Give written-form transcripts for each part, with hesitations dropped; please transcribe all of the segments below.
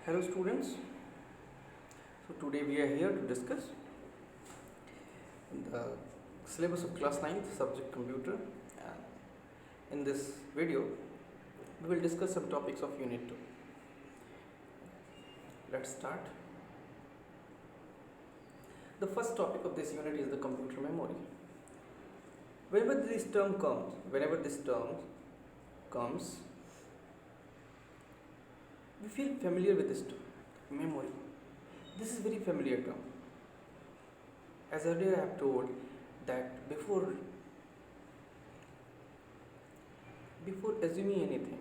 Hello students, so today we are here to discuss the syllabus of class 9th subject computer, and in this video we will discuss some topics of unit 2. Let's start. The first topic of this unit is the computer memory. Whenever this term comes, we feel familiar with this term, memory. This is very familiar term. As earlier I have told that before assuming anything,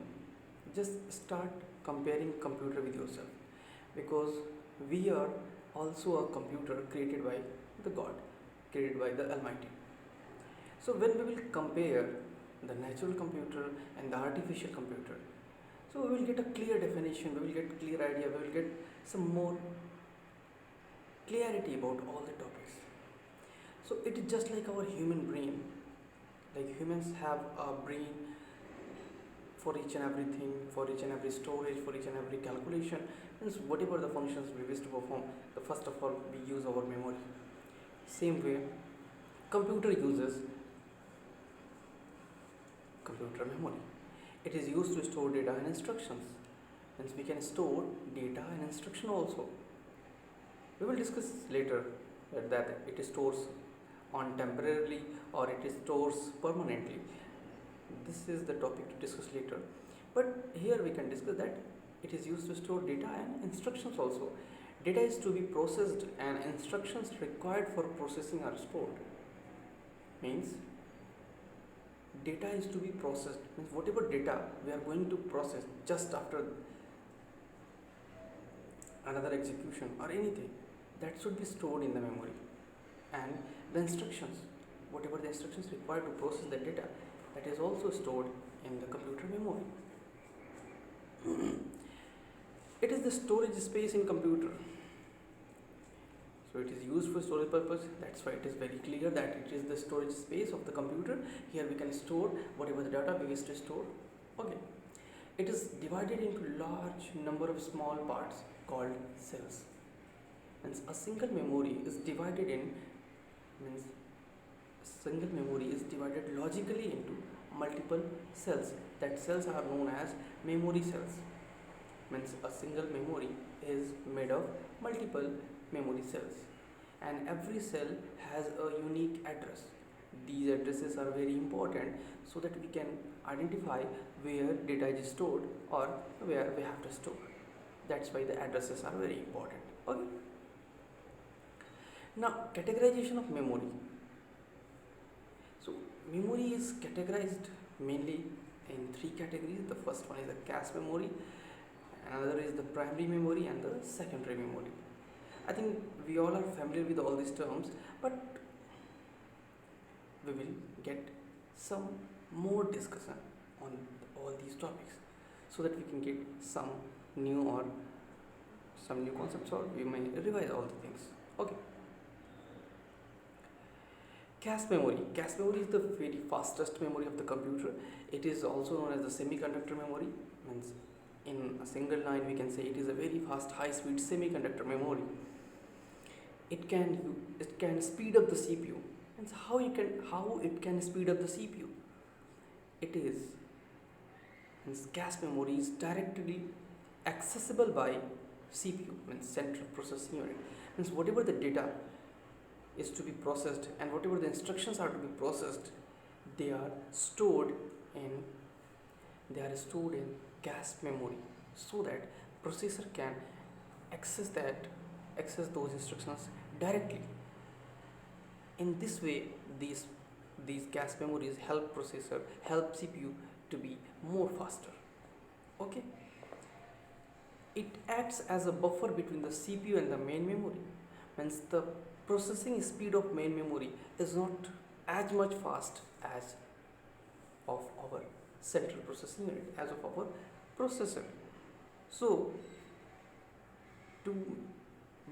just start comparing computer with yourself, because we are also a computer created by the God, created by the Almighty. So when we will compare the natural computer and the artificial computer, so we will get a clear definition, we will get clear idea, we will get some more clarity about all the topics. So it is just like our human brain. Like humans have a brain for each and everything, for each and every storage, for each and every calculation, means whatever the functions we wish to perform, the first of all we use our memory. Same way computer uses computer memory. It is used to store data and instructions. Means we can store data and instruction also. We will discuss later that it stores on temporarily or it stores permanently. This is the topic to discuss later. But here we can discuss that it is used to store data and instructions also. Data is to be processed and instructions required for processing are stored. Means data is to be processed, means whatever data we are going to process just after another execution or anything, that should be stored in the memory. And the instructions, whatever the instructions required to process the data, that is also stored in the computer memory. It is the storage space in computer. So it is used for storage purpose. That's why it is very clear that it is the storage space of the computer. Here we can store whatever the data we wish to store. Okay. It is divided into large number of small parts called cells. And a single memory is divided logically into multiple cells. That cells are known as memory cells. Means a single memory is made of multiple memory cells, and every cell has a unique address. These addresses are very important so that we can identify where data is stored or where we have to store. That's why the addresses are very important. Okay. Now, categorization of memory. So memory is categorized mainly in three categories. The first one is the cache memory, another is the primary memory, and the secondary memory. I think we all are familiar with all these terms, but we will get some more discussion on all these topics so that we can get some new concepts, or we may revise all the things. Okay. Cache memory. Cache memory is the very fastest memory of the computer. It is also known as the semiconductor memory. Means in a single line we can say it is a very fast, high-speed semiconductor memory. It can speed up the CPU. And how it can speed up the CPU? It is, means cache memory is directly accessible by CPU, means central processing unit. Means whatever the data is to be processed and whatever the instructions are to be processed, they are stored in cache memory, so that processor can access those instructions directly. In this way, these cache memories help CPU to be more faster. Okay. It acts as a buffer between the CPU and the main memory. Means the processing speed of main memory is not as much fast as of our central processing unit, as of our processor. So to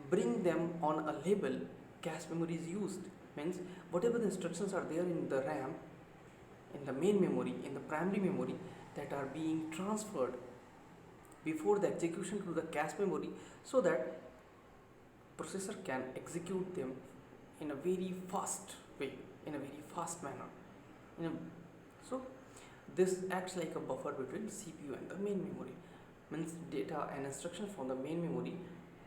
bring them on a level, cache memory is used. Means whatever the instructions are there in the RAM, in the main memory, in the primary memory, that are being transferred before the execution to the cache memory, so that processor can execute them in a very fast way, in a very fast manner. In a, so this acts like a buffer between CPU and the main memory. Means data and instructions from the main memory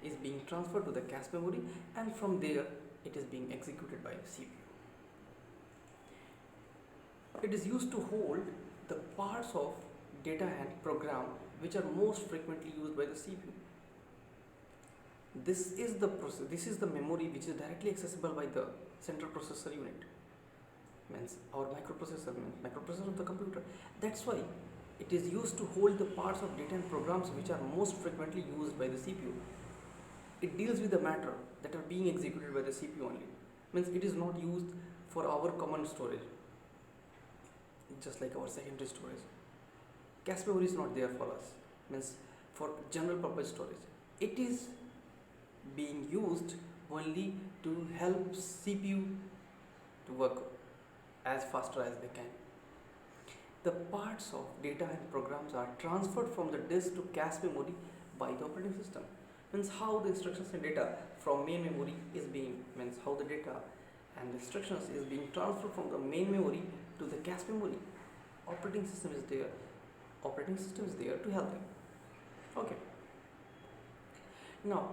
is being transferred to the cache memory, and from there it is being executed by the CPU. It is used to hold the parts of data and program which are most frequently used by the CPU. This is the memory which is directly accessible by the central processor unit, means our microprocessor of the computer. That's why it is used to hold the parts of data and programs which are most frequently used by the CPU. It deals with the matter that are being executed by the CPU only. Means it is not used for our common storage, just like our secondary storage. Cache memory is not there for us, means for general purpose storage. It is being used only to help CPU to work as faster as they can. The parts of data and programs are transferred from the disk to cache memory by the operating system. Means how the instructions and data from main memory is being, means how the data and instructions is being transferred from the main memory to the cache memory. Operating system is there. Operating system is there to help them. Okay. Now,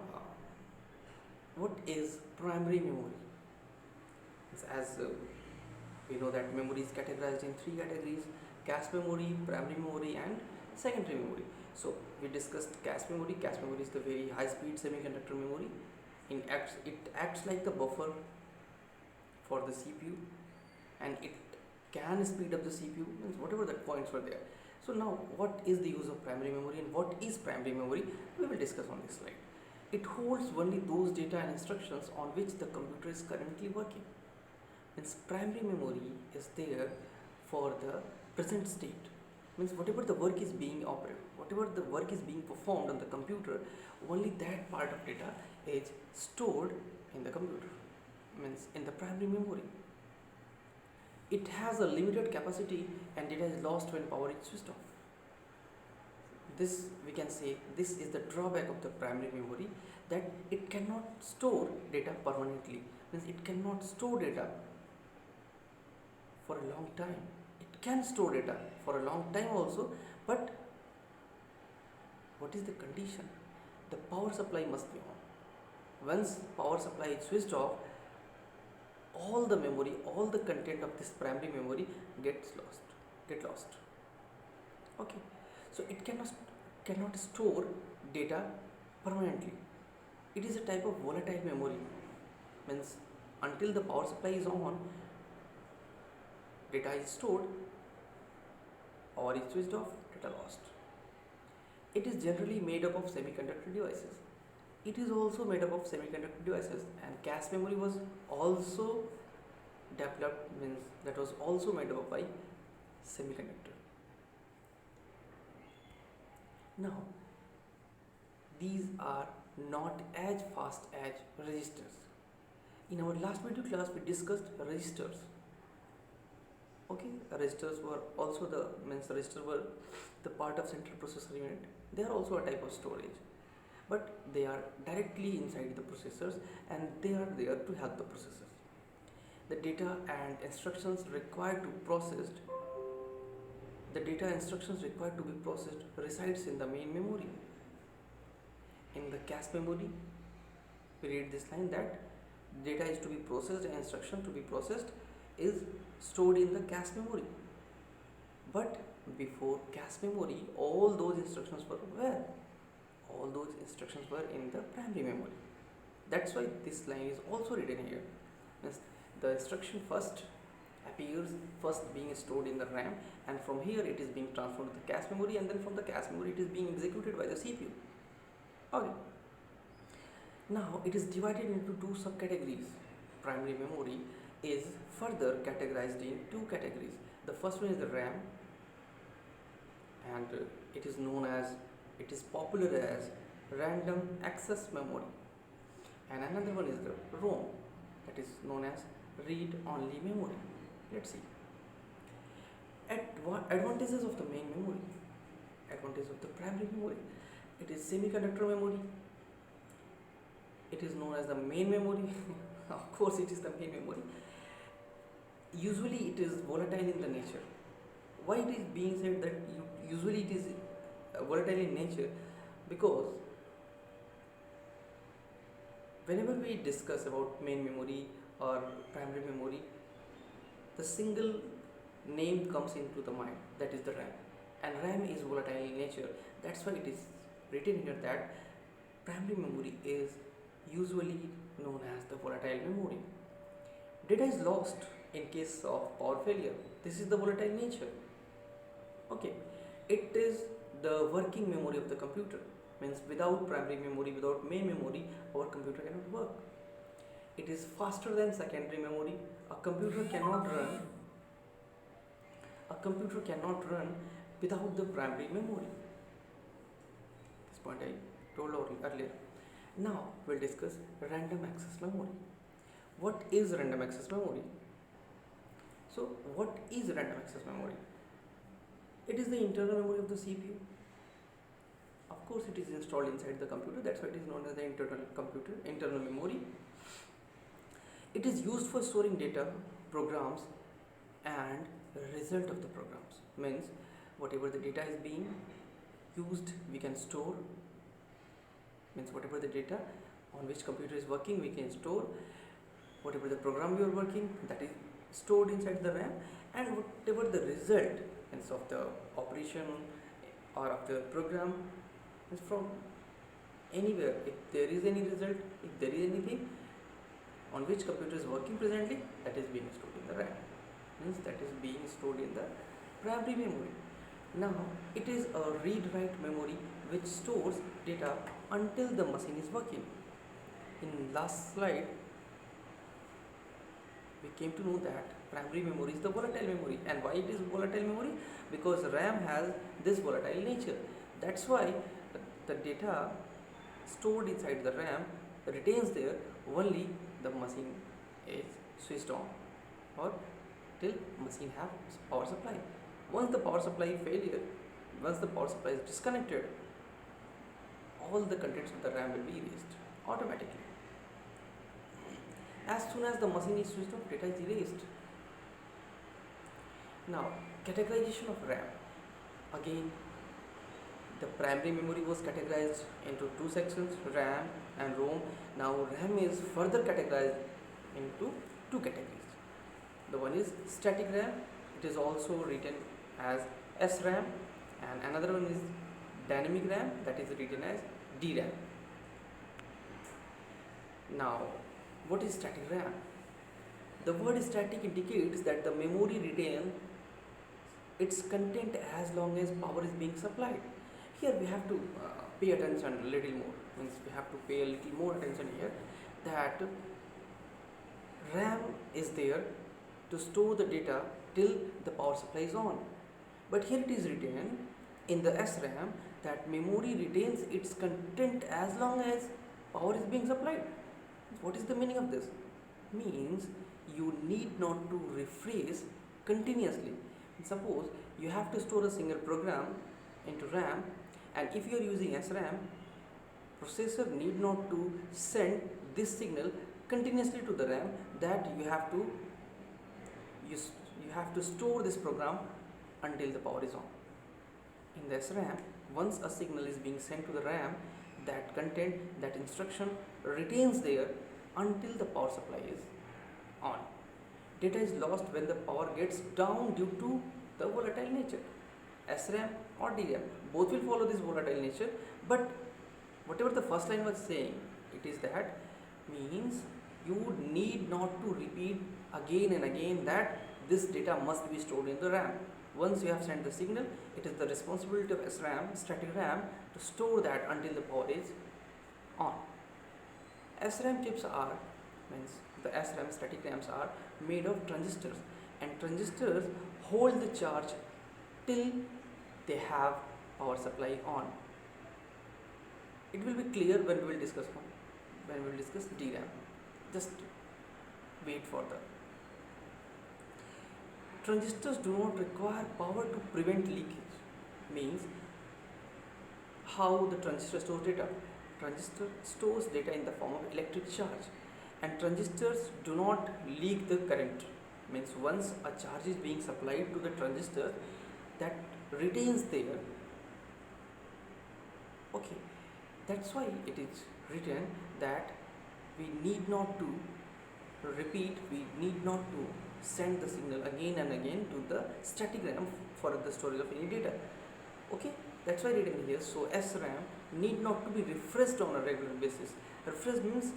what is primary memory? As we know that memory is categorized in three categories: cache memory, primary memory, and secondary memory. So we discussed cache memory. Cache memory is the very high speed semiconductor memory. It acts like the buffer for the CPU, and it can speed up the CPU, means whatever the points were there. So now, what is the use of primary memory and what is primary memory? We will discuss on this slide. It holds only those data and instructions on which the computer is currently working. Means primary memory is there for the present state. Means whatever the work is being operated, whatever the work is being performed on the computer, only that part of data is stored in the computer, means in the primary memory. It has a limited capacity and data is lost when power is switched off. This, we can say, this is the drawback of the primary memory, that it cannot store data permanently. Means it cannot store data for a long time. It can store data for a long time also, but what is the condition? The power supply must be on. Once power supply is switched off, all the memory, all the content of this primary memory get lost. Okay, so it cannot store data permanently. It is a type of volatile memory. Means until the power supply is on, data is stored. Power is switched off, data lost. It is generally made up of semiconductor devices. It is also made up of semiconductor devices, and cache memory was also developed, means that was also made up by semiconductor. Now, these are not as fast as registers. In our last video class, we discussed registers. Okay, registers were also registers were the part of central processor unit. They are also a type of storage, but they are directly inside the processors and they are there to help the processors. The data and instructions required to be processed resides in the main memory. In the cache memory, we read this line that data is to be processed and instruction to be processed is stored in the cache memory. But before cache memory, all those instructions were where? All those instructions were in the primary memory. That's why this line is also written here. Means the instruction first appears, first being stored in the RAM, and from here it is being transferred to the cache memory, and then from the cache memory it is being executed by the CPU. Okay. Now it is divided into two subcategories. Primary memory is further categorized in two categories. The first one is the RAM, and it is popular as random access memory, and another one is the ROM, that is known as read only memory. Let's see advantages of the main memory, advantage of the primary memory. It is semiconductor memory. It is known as the main memory. Of course, it is the main memory. Usually, it is volatile in the nature. Why it is being said that usually it is volatile in nature? Because whenever we discuss about main memory or primary memory, the single name comes into the mind, that is the RAM. And RAM is volatile in nature. That's why it is written here that primary memory is usually known as the volatile memory. Data is lost in case of power failure. This is the volatile nature. Okay, it is the working memory of the computer. Means without primary memory, without main memory, our computer cannot work. It is faster than secondary memory. A computer cannot run without the primary memory. This point I told earlier. Now we'll discuss random access memory. What is random access memory? So what is random access memory? It is the internal memory of the CPU. Of course, it is installed inside the computer. That's why it is known as the internal memory. It is used for storing data, programs, and result of the programs. Means whatever the data is being used, we can store. Means whatever the data on which computer is working, we can store. Whatever the program you are working, that is stored inside the RAM, and whatever the result means of the operation or of the program is from anywhere. If there is any result, if there is anything on which computer is working presently, that is being stored in the RAM. Means that is being stored in the primary memory. Now it is a read-write memory which stores data until the machine is working. In last slide, we came to know that primary memory is the volatile memory. And why it is volatile memory? Because RAM has this volatile nature. That's why the data stored inside the RAM retains there only the machine is switched on or till machine have power supply. Once the power supply is disconnected, all the contents of the RAM will be erased automatically. As soon as the machine is switched off, data is erased. Now, categorization of RAM. Again, the primary memory was categorized into two sections, RAM and ROM. Now, RAM is further categorized into two categories. The one is static RAM. It is also written as SRAM, and another one is dynamic RAM, that is written as DRAM. Now, what is static RAM? The word static indicates that the memory retains its content as long as power is being supplied. Here we have to pay attention a little more. Means we have to pay a little more attention here that RAM is there to store the data till the power supply is on. But here it is written in the SRAM that memory retains its content as long as power is being supplied. What is the meaning of this? Means you need not to rephrase continuously. Suppose you have to store a single program into RAM, and if you are using SRAM, processor need not to send this signal continuously to the RAM, that you have to store this program until the power is on. In the SRAM, once a signal is being sent to the RAM, that content, that instruction retains there until the power supply is on. Data is lost when the power gets down due to the volatile nature. SRAM or DRAM, both will follow this volatile nature, but whatever the first line was saying, it is that means you need not to repeat again and again that this data must be stored in the RAM. Once you have sent the signal, it is the responsibility of SRAM, static RAM, to store that until the power is on. SRAM chips are, means the SRAM static RAMs are made of transistors, and transistors hold the charge till they have power supply on. It will be clear when we will discuss DRAM. Just wait for the transistors do not require power to prevent leakage. Means how the transistor stores data. Transistor stores data in the form of electric charge, and transistors do not leak the current. Means once a charge is being supplied to the transistor, that retains there. Okay, that's why it is written that we need not to repeat, we need not to send the signal again and again to the static RAM for the storage of any data. Okay, that's why written here. So SRAM need not to be refreshed on a regular basis. Refresh means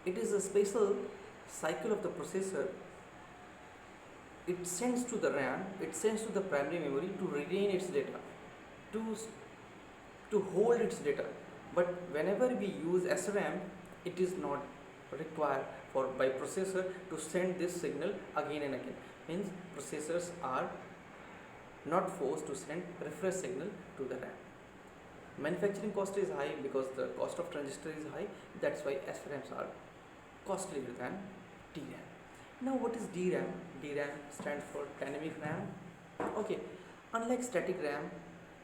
it is a special cycle of the processor. It sends to the RAM, it sends to the primary memory to retain its data, to hold its data. But whenever we use SRAM, it is not required for by processor to send this signal again and again. Means processors are not forced to send refresh signal to the RAM. Manufacturing cost is high because the cost of transistor is high. That's why SRAMs are costlier than DRAM. Now what is DRAM? DRAM stands for dynamic RAM. Okay, unlike static RAM,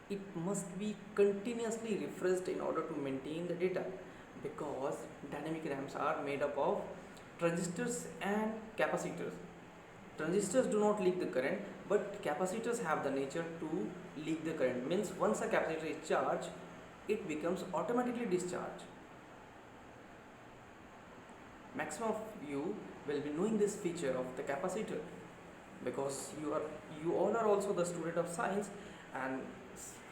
it must be continuously refreshed in order to maintain the data, because dynamic RAMs are made up of transistors and capacitors. Transistors do not leak the current, but capacitors have the nature to leak the current. Means once a capacitor is charged, it becomes automatically discharged. Maximum of you will be knowing this feature of the capacitor, because you all are also the student of science, and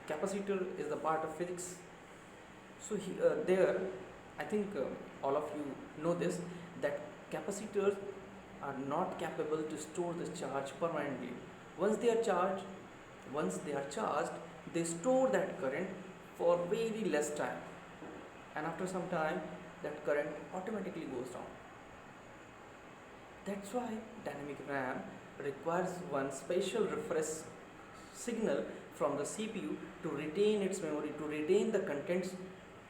capacitor is the part of physics. So there, I think all of you know this, that capacitors are not capable to store the charge permanently. Once they are charged, they store that current for very less time, and after some time, that current automatically goes down. That's why dynamic RAM requires one special refresh signal from the CPU to retain its memory, to retain the contents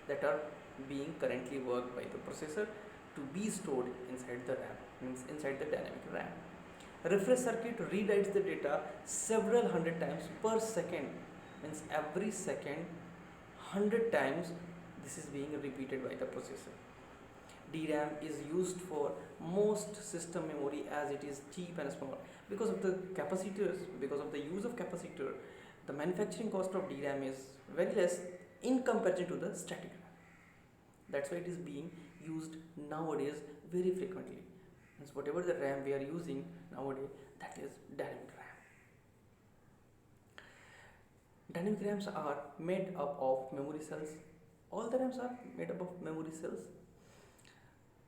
that are being currently worked by the processor to be stored inside the RAM, means inside the dynamic RAM. A refresh circuit rewrites the data several hundred times per second, means every second 100 times this is being repeated by the processor. DRAM is used for most system memory as it is cheap and small. Because of the capacitors, because of the use of capacitor, the manufacturing cost of DRAM is very less in comparison to the static RAM. That's why it is being used nowadays very frequently. Means whatever the RAM we are using nowadays, that is dynamic RAM. Dynamic RAMs are made up of memory cells. All the RAMs are made up of memory cells,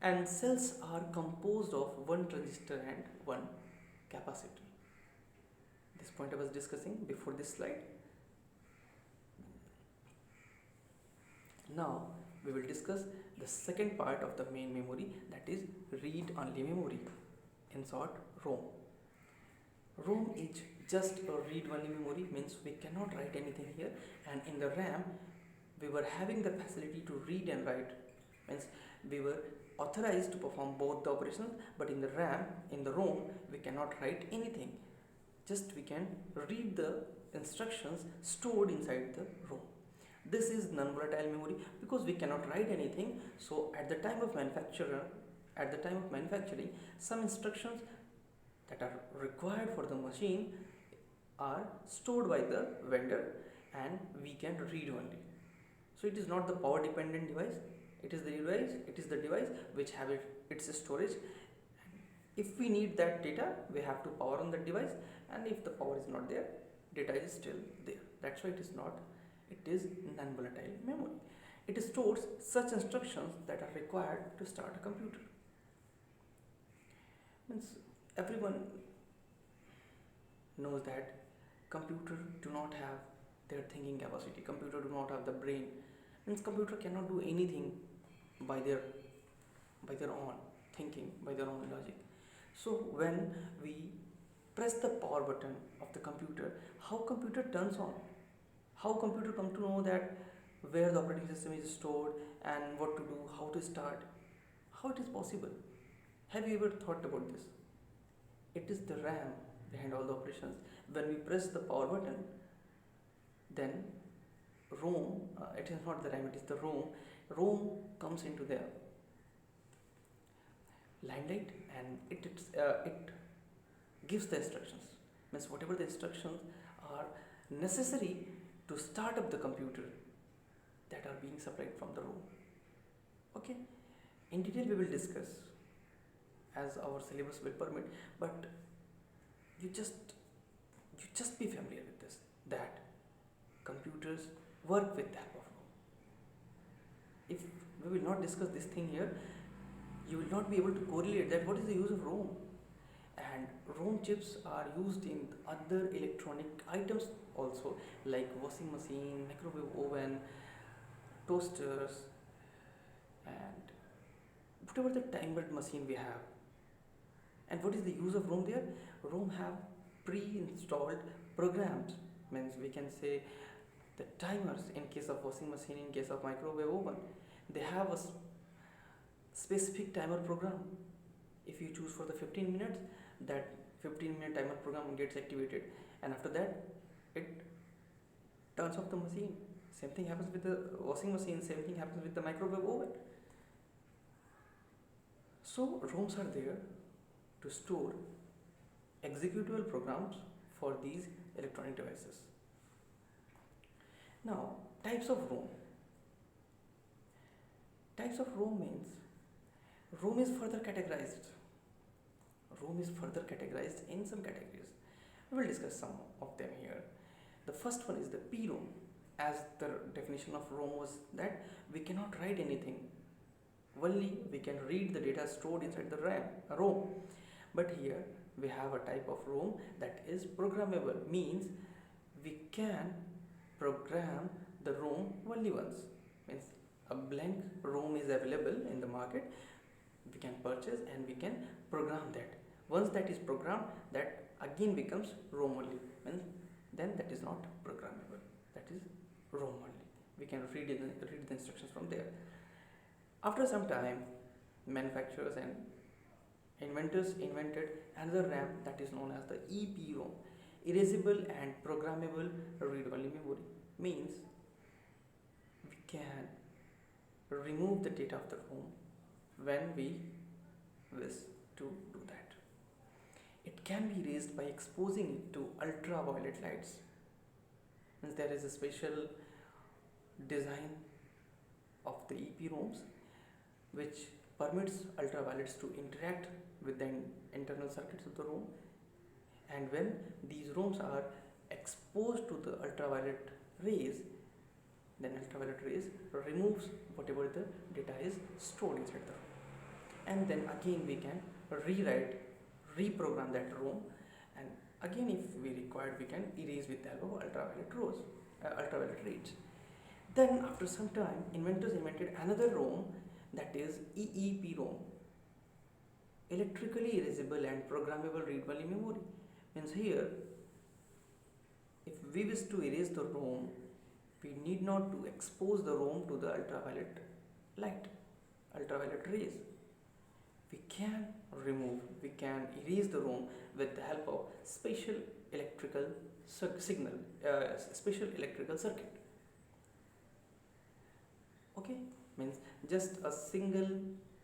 and cells are composed of one transistor and one capacitor. This point I was discussing before this slide. Now we will discuss the second part of the main memory, that is read-only memory, in short ROM. ROM is just a read-only memory, means we cannot write anything here, and in the RAM we were having the facility to read and write, means we were authorized to perform both the operations, but in the RAM, in the ROM, we cannot write anything, just we can read the instructions stored inside the ROM. This is non-volatile memory because we cannot write anything. So at the time of manufacturing, some instructions that are required for the machine are stored by the vendor, and we can read only. So it is not the power dependent device, it is the device which have its storage. If we need that data, we have to power on the device, and if the power is not there, data is still there. That's why it is non-volatile memory. It stores such instructions that are required to start a computer. Means everyone knows that computer do not have their thinking capacity. Computer do not have the brain. Means computer cannot do anything by their own thinking, by their own logic. So when we press the power button of the computer, how computer turns on? How computer come to know that where the operating system is stored and what to do, how to start? How it is possible? Have you ever thought about this? It is the RAM behind all the operations. When we press the power button, then ROM, it is not the RAM, it is the ROM. ROM comes into the limelight, and it gives the instructions. Means whatever the instructions are necessary to start up the computer, that are being supplied from the ROM. Okay, in detail we will discuss as our syllabus will permit, but you just be familiar with this, that computers work with the help of ROM. If we will not discuss this thing here, you will not be able to correlate that what is the use of ROM. And ROM chips are used in other electronic items also, like washing machine, microwave oven, toasters, and whatever the timed machine we have. And what is the use of ROM there? ROM have pre-installed programs. Means we can say the timers in case of washing machine, in case of microwave oven, they have a specific timer program. If you choose for the 15 minutes, that 15-minute timer program gets activated, and after that it turns off the machine. Same thing happens with the washing machine, same thing happens with the microwave oven. So ROMs are there to store executable programs for these electronic devices. Now, types of ROM. Types of ROM means ROM is further categorized. ROM is further categorized in some categories. We will discuss some of them here. The first one is the PROM. As the definition of ROM was that we cannot write anything, only we can read the data stored inside the ROM. But here we have a type of ROM that is programmable, means we can program the ROM only once. Means a blank ROM is available in the market, we can purchase and we can program that. Once that is programmed, that again becomes ROM only, and then that is not programmable, that is ROM only. We can read the instructions from there. After some time, manufacturers and inventors invented another RAM that is known as the EPROM, erasable and programmable read-only memory. Means we can remove the data of the ROM when we wish to do that. It can be erased by exposing it to ultraviolet lights. Means there is a special design of the EPROMs which permits ultraviolets to interact with the internal circuits of the ROM, and when these ROMs are exposed to the ultraviolet rays, then ultraviolet rays removes whatever the data is stored inside the ROM, and then again we can reprogram that ROM, and again if we required we can erase with the help of ultraviolet rays. Then after some time, inventors invented another ROM that is EEPROM, electrically erasable and programmable read-only memory. Means here, if we wish to erase the ROM, we need not to expose the ROM to the ultraviolet light, ultraviolet rays. We can erase the ROM with the help of special electrical special electrical circuit. Okay, means just a single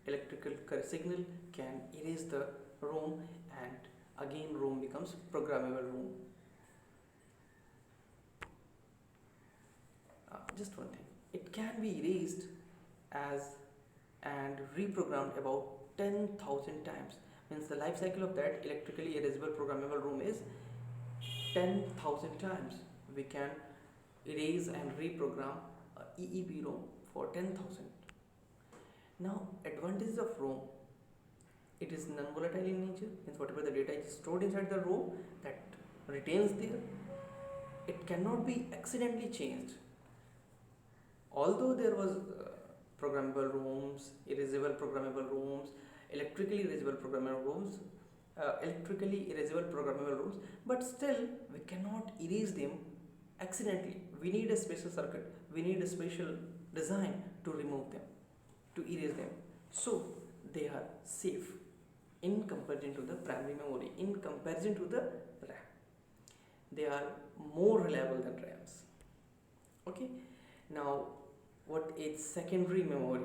electrical signal can erase the ROM, and again ROM becomes programmable ROM. Just one thing, it can be erased and reprogrammed about 10,000 times. Means the life cycle of that electrically erasable programmable ROM is 10,000 times. We can erase and reprogram EEPROM for 10,000. Now, advantages of ROM: it is non-volatile in nature, means whatever the data is stored inside the ROM, that retains there. It cannot be accidentally changed. Although there was programmable ROMs, erasable programmable ROMs, electrically erasable programmable ROMs, but still we cannot erase them accidentally. We need a special circuit, we need a special design to remove them, to erase them. So they are safe in comparison to the primary memory, in comparison to the RAM. They are more reliable than RAMs. Okay. Now, what is secondary memory?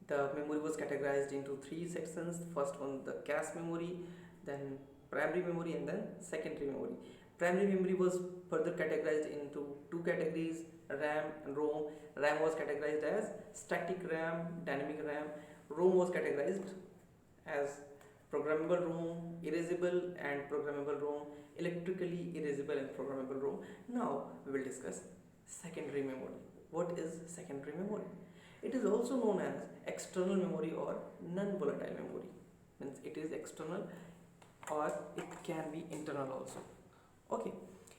The memory was categorized into three sections. First one, the cache memory, then primary memory, and then secondary memory. Primary memory was further categorized into two categories, RAM and ROM. RAM was categorized as static RAM, dynamic RAM. ROM was categorized as programmable ROM, erasable and programmable ROM, electrically erasable and programmable ROM. Now we will discuss secondary memory. What is secondary memory? It is also known as external memory or non-volatile memory. Means it is external or it can be internal also. Okay.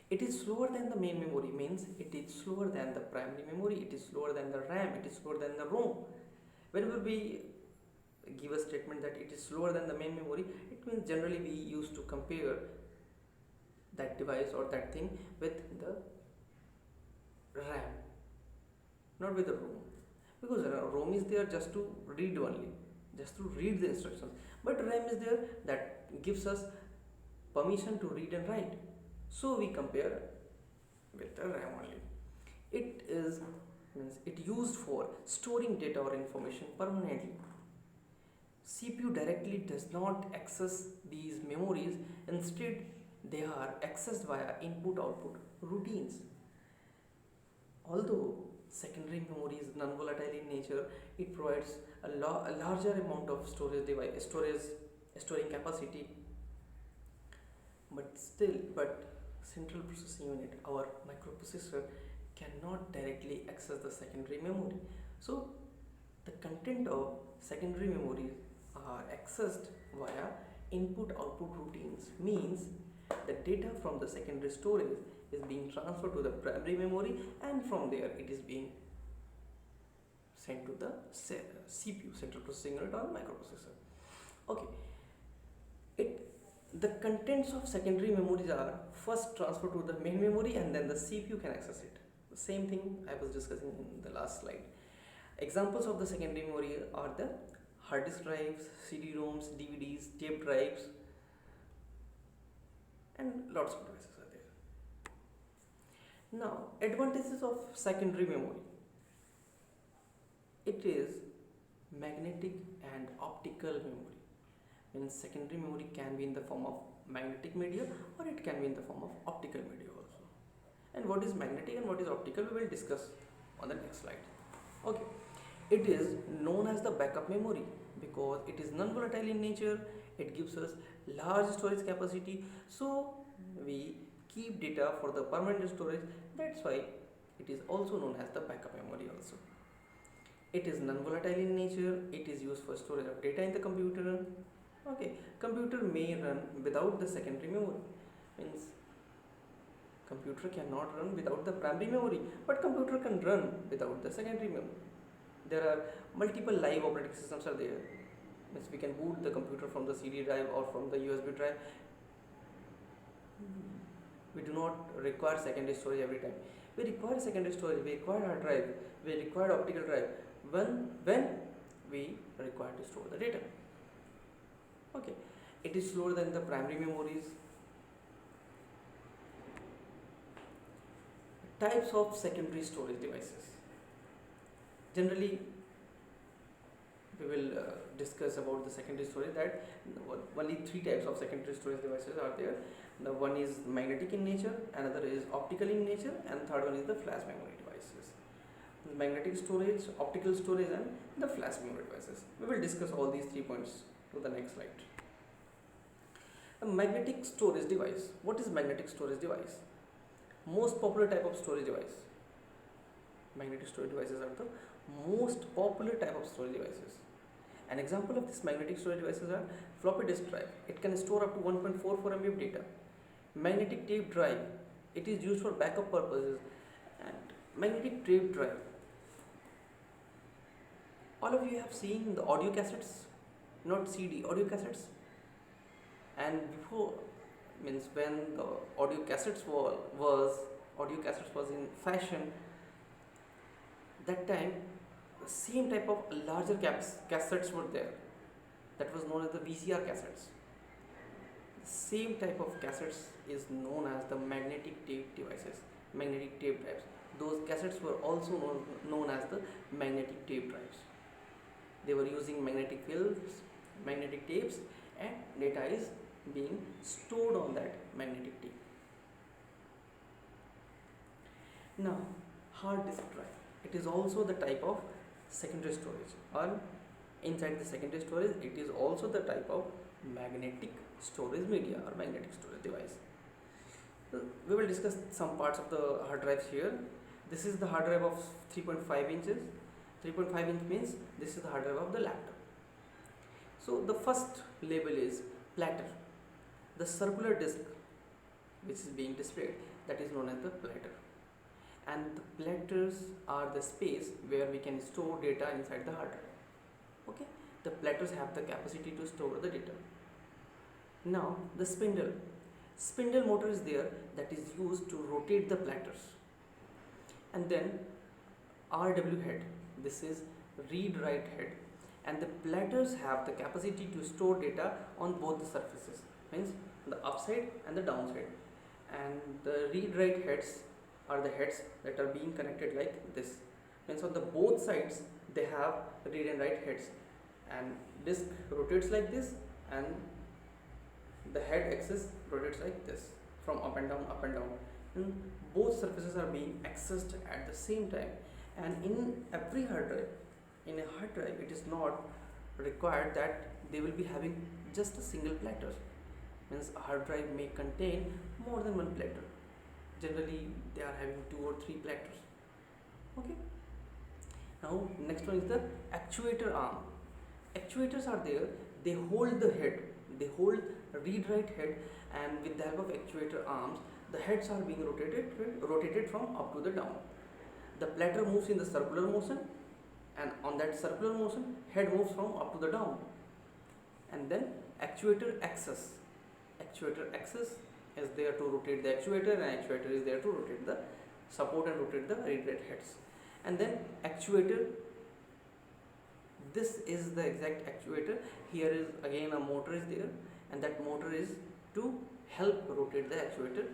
It is slower than the main memory, means it is slower than the primary memory, it is slower than the RAM, it is slower than the ROM. Whenever we give a statement that it is slower than the main memory, it means generally we used to compare that device or that thing with the RAM, not with the ROM, because ROM is there just to read only, just to read the instructions, but RAM is there that gives us permission to read and write. So we compare with the RAM only. It is means it used for storing data or information permanently. CPU directly does not access these memories, instead they are accessed via input-output routines. Although secondary memory is non-volatile in nature, it provides a larger amount of storing capacity, but central processing unit, our microprocessor, cannot directly access the secondary memory. So the content of secondary memory are accessed via input-output routines, means the data from the secondary storage is being transferred to the primary memory, and from there it is being sent to the CPU, central processing unit, or microprocessor. Okay, the contents of secondary memories are first transferred to the main memory, and then the CPU can access it. The same thing I was discussing in the last slide. Examples of the secondary memory are the hard disk drives, CD-ROMs, DVDs, tape drives, and lots of devices are there. Now, advantages of secondary memory. It is magnetic and optical memory. Means secondary memory can be in the form of magnetic media, or it can be in the form of optical media also. And what is magnetic and what is optical, we will discuss on the next slide. Okay. It is known as the backup memory because it is non-volatile in nature. It gives us large storage capacity, so we keep data for the permanent storage. That's why it is also known as the backup memory also. It is non-volatile in nature. It is used for storage of data in the computer. Okay, computer may run without the secondary memory. Means computer cannot run without the primary memory, but computer can run without the secondary memory. There are multiple live operating systems are there. Means we can boot the computer from the CD drive or from the USB drive. We do not require secondary storage every time. We require secondary storage, we require hard drive, we require optical drive when we require to store the data. Okay, it is slower than the primary memories. Types of secondary storage devices. Generally, we will discuss about the secondary storage, that only three types of secondary storage devices are there. The one is magnetic in nature, another is optical in nature, and third one is the flash memory devices. Magnetic storage, optical storage, and the flash memory devices. We will discuss all these 3 points to the next slide. A magnetic storage device. What is magnetic storage device? Most popular type of storage device. Magnetic storage devices are the most popular type of storage devices. An example of this magnetic storage devices are floppy disk drive. It can store up to 1.44 MB of data. Magnetic tape drive. It is used for backup purposes. And magnetic tape drive. All of you have seen the audio cassettes, not CD, audio cassettes. And before, means when the audio cassettes was in fashion, that time the same type of larger cassettes were there. That was known as the VCR cassettes. The same type of cassettes is known as the magnetic tape devices. magnetic tape drives. Those cassettes were also known as the magnetic tape drives. They were using magnetic fields, magnetic tapes, and data is being stored on that magnetic tape. Now, hard disk drive. It is also the type of secondary storage, or inside the secondary storage, it is also the type of magnetic storage media or magnetic storage device. So we will discuss some parts of the hard drives here. This is the hard drive of 3.5 inches. 3.5 inch means this is the hard drive of the laptop. So the first label is platter. The circular disk which is being displayed, that is known as the platter. And the platters are the space where we can store data inside the hard drive. Okay, the platters have the capacity to store the data. Now the spindle motor is there, that is used to rotate the platters. And then RW head, this is read write head, and the platters have the capacity to store data on both the surfaces, means the upside and the downside. And the read write heads are the heads that are being connected like this, means on the both sides they have read and write heads, and disk rotates like this, and the head axis rotates like this, from up and down, and both surfaces are being accessed at the same time. And in every hard drive, it is not required that they will be having just a single platter, means a hard drive may contain more than one platter. Generally they are having 2 or 3 platters. Okay, now next one is the actuator arm. Actuators are there, they hold the head, they hold read write head, and with the help of actuator arms, the heads are being rotated from up to the down. The platter moves in the circular motion, and on that circular motion, head moves from up to the down. And then actuator axis is there to rotate the actuator, and actuator is there to rotate the support and rotate the read write heads. And then actuator, this is the exact actuator. Here is again a motor is there, and that motor is to help rotate the actuator.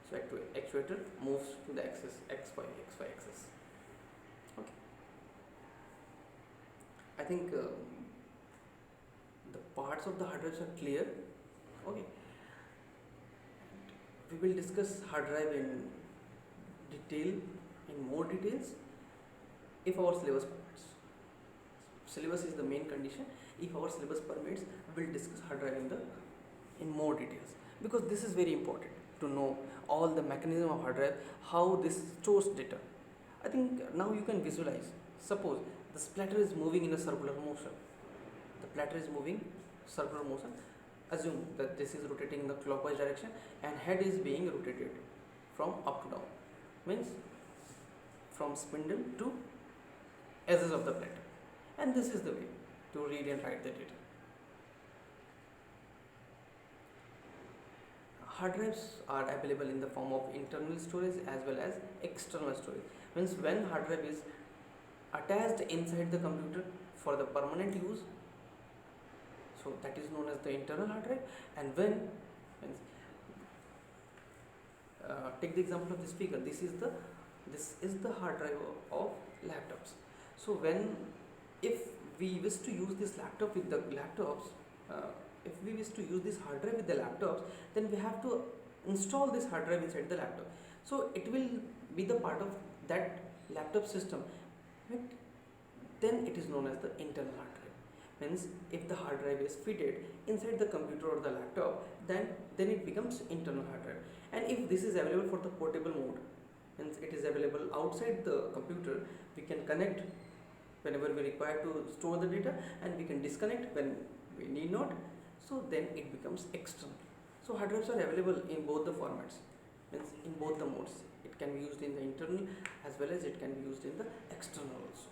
So actuator moves to the axis xy axis. Okay, I think the parts of the hard drives are clear. Okay, we will discuss hard drive in more details if our syllabus permits. Syllabus is the main condition. If our syllabus permits, we will discuss hard drive in more details, because this is very important to know all the mechanism of hard drive, how this stores data. I think now you can visualize. Suppose the splatter is moving in a circular motion. The platter is moving circular motion. Assume that this is rotating in the clockwise direction, and head is being rotated from up to down, means from spindle to edges of the platter. And this is the way to read and write the data. Hard drives are available in the form of internal storage as well as external storage. Means when hard drive is attached inside the computer for the permanent use, so that is known as the internal hard drive. And when take the example of this figure, this is the hard drive of laptops. So if we wish to use this laptop with the laptops, if we wish to use this hard drive with the laptops, then we have to install this hard drive inside the laptop. So it will be the part of that laptop system, right? Then it is known as the internal hard drive. Means if the hard drive is fitted inside the computer or the laptop, then it becomes internal hard drive. And if this is available for the portable mode, means it is available outside the computer, we can connect whenever we require to store the data, and we can disconnect when we need not. So then it becomes external. So hard drives are available in both the formats, means in both the modes. It can be used in the internal as well as it can be used in the external also.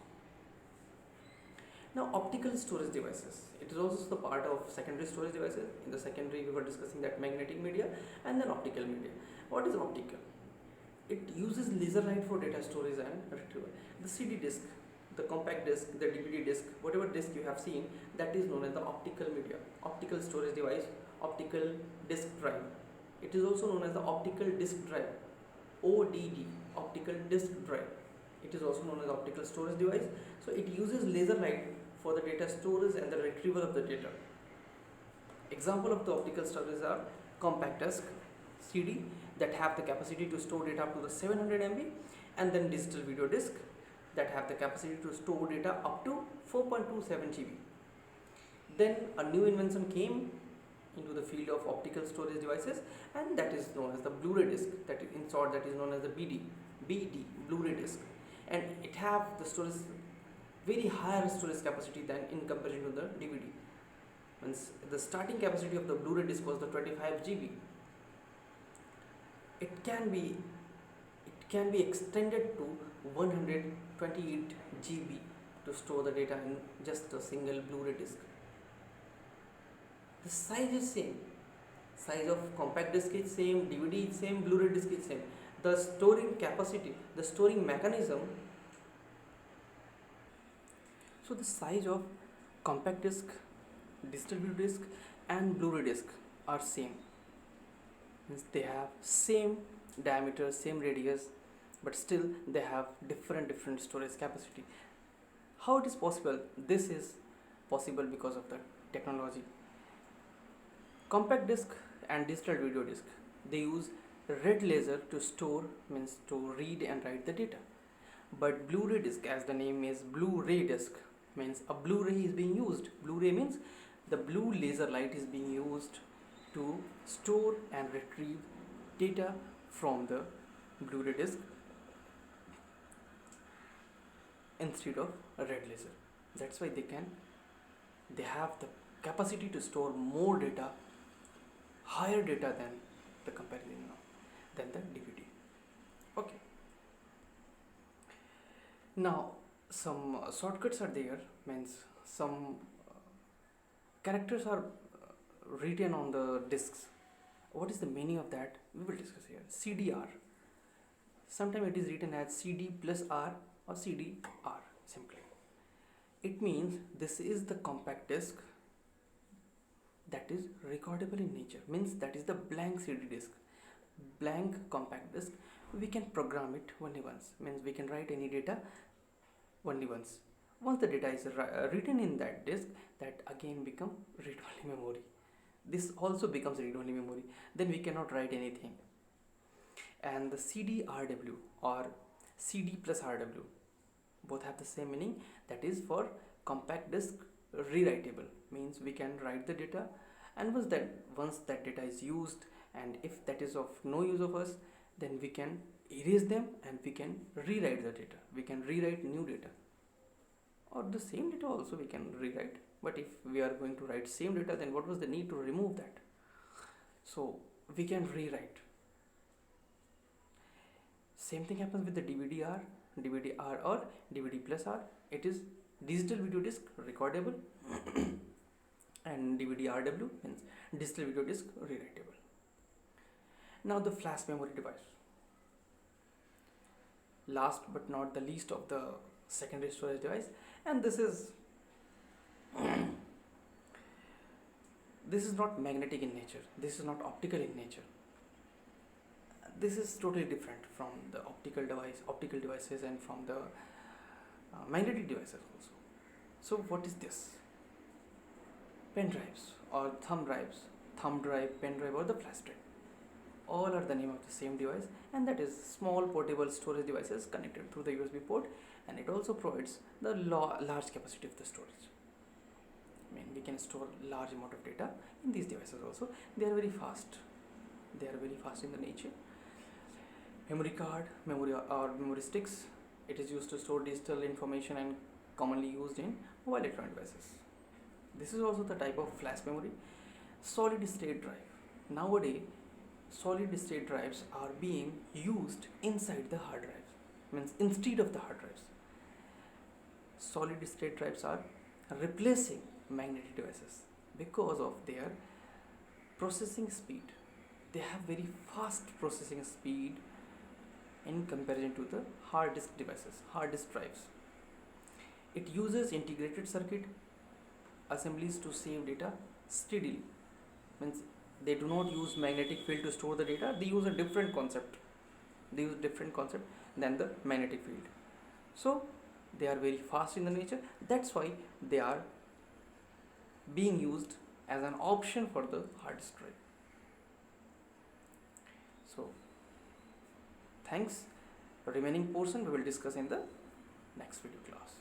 Now optical storage devices. It is also the part of secondary storage devices. In the secondary we were discussing that magnetic media and then optical media. What is optical? It uses laser light for data storage and retrieval. The CD disk, the compact disk, the DVD disk, whatever disk you have seen, that is known as the optical media, optical storage device, optical disk drive. It is also known as the optical disk drive, ODD. optical disk drive. It is also known as optical storage device. So it uses laser light for the data storage and the retrieval of the data. Example of the optical storage are compact disc, CD, that have the capacity to store data up to the 700 MB, and then digital video disc that have the capacity to store data up to 4.27 GB. Then a new invention came into the field of optical storage devices, and that is known as the Blu-ray disc. That is, in short, that is known as the BD, Blu-ray disc, and it have the storage very higher storage capacity than in comparison to the DVD. Means the starting capacity of the Blu-ray disc was the 25 GB. It can be extended to 128 GB to store the data in just a single Blu-ray disc. The size is same. Size of compact disc is same, DVD is same, Blu-ray disc is same. The storing capacity, the storing mechanism. So the size of compact disc, digital video disc and Blu-ray disc are same. Means they have same diameter, same radius, but still they have different storage capacity. How it is possible? This is possible because of the technology. Compact disc and digital video disc, they use red laser to store, means to read and write the data. But Blu-ray disc, as the name is Blu-ray disc, means a Blu-ray is being used. Blu-ray means the blue laser light is being used to store and retrieve data from the Blu-ray disc instead of a red laser. That's why they have the capacity to store more data, higher data than the comparison than the DVD. Okay. Now some shortcuts are there, means some characters are written on the discs. What is the meaning of that? We will discuss here. CDR. Sometimes it is written as CD plus R or CDR simply. It means this is the compact disc that is recordable in nature. Means that is the blank CD disc, blank compact disc. We can program it only once. Means we can write any data only once. Once the data is written in that disk, that again become read-only memory. This also becomes read-only memory. Then we cannot write anything. And the CD-RW or CD plus RW, both have the same meaning. That is for compact disk rewritable. Means we can write the data, and once that data is used, and if that is of no use of us, then we can erase them and we can rewrite the data. We can rewrite new data, or the same data also we can rewrite. But if we are going to write same data, then what was the need to remove that? So we can rewrite. Same thing happens with the DVD-R or DVD plus R. It is digital video disc recordable and DVD-RW means digital video disc rewritable. Now the flash memory device. Last but not the least of the secondary storage device, and this is not magnetic in nature. This is not optical in nature. This is totally different from the optical devices and from the magnetic devices also. So what is this? Pen drives or thumb drive, pen drive, or the flash drive. All are the name of the same device, and that is small portable storage devices connected through the USB port, and it also provides the large capacity of the storage. I mean, we can store large amount of data in these devices also. They are very fast. They are very fast in the nature. Memory card, memory sticks. It is used to store digital information and commonly used in mobile electronic devices. This is also the type of flash memory. Solid state drive. Nowadays, solid state drives are being used inside the hard drives. Means instead of the hard drives. Solid state drives are replacing magnetic devices because of their processing speed. They have very fast processing speed in comparison to the hard disk devices, hard disk drives. It uses integrated circuit assemblies to save data steadily. Means they do not use magnetic field to store the data. They use a different concept. than the magnetic field. So they are very fast in the nature. That's why they are being used as an option for the hard disk drive. So thanks. The remaining portion we will discuss in the next video class.